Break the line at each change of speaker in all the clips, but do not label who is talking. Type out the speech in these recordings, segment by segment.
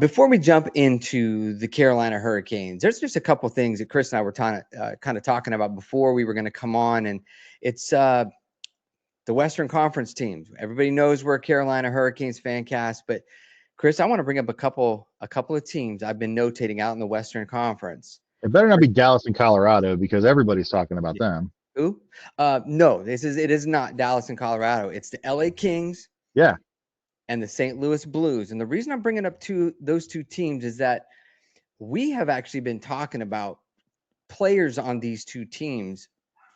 Before we jump into the Carolina Hurricanes, there's just a couple things that Chris and I were kind of talking about before we were going to come on, and it's the Western Conference teams. Everybody knows we're a Carolina Hurricanes fan cast, but Chris, I want to bring up a couple of teams I've been notating out in the Western Conference.
It better not be Dallas and Colorado because everybody's talking about them.
Who? No, it is not Dallas and Colorado. It's the LA Kings.
Yeah.
And the St. Louis Blues. And the reason I'm bringing up those two teams is that we have actually been talking about players on these two teams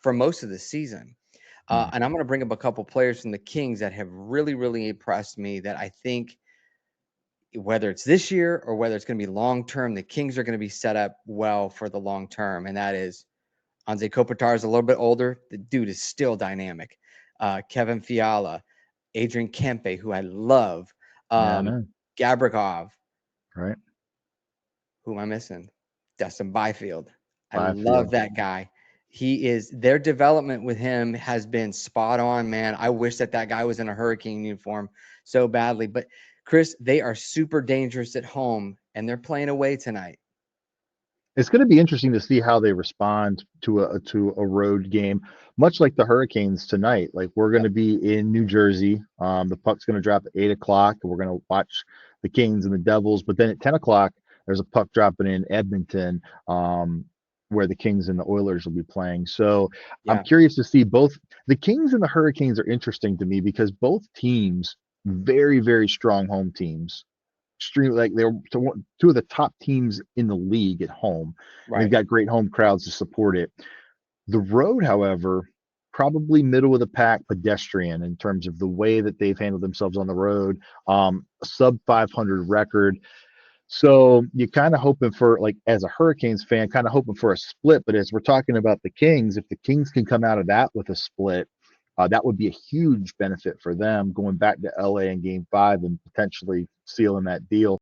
for most of the season. And I'm going to bring up a couple players from the Kings that have really, really impressed me that I think whether it's this year or whether it's going to be long-term, the Kings are going to be set up well for the long term. And that is Anze Kopitar is a little bit older. The dude is still dynamic. Kevin Fiala, Adrian Kempe, who I love, Gabrikov.
Right.
Who am I missing? Dustin Byfield. I
Byfield.
love that guy. Their development with him has been spot on, man. I wish that guy was in a Hurricane uniform so badly. But Chris, they are super dangerous at home, and they're playing away tonight.
It's going to be interesting to see how they respond to a road game, much like the Hurricanes tonight. Like we're going to be in New Jersey. The puck's going to drop at 8:00. We're going to watch the Kings and the Devils, but then at 10:00 there's a puck dropping in Edmonton, where the Kings and the Oilers will be playing. So I'm curious to see both. The Kings and the Hurricanes are interesting to me because both teams very, very strong home teams. Extremely, like they're two of the top teams in the league at home. Right. They've got great home crowds to support it. The road, however, probably middle of the pack pedestrian in terms of the way that they've handled themselves on the road. Sub 500 record. So you're kind of hoping for, like, as a Hurricanes fan, kind of hoping for a split. But as we're talking about the Kings, if the Kings can come out of that with a split, that would be a huge benefit for them going back to LA in Game 5 and potentially sealing that deal.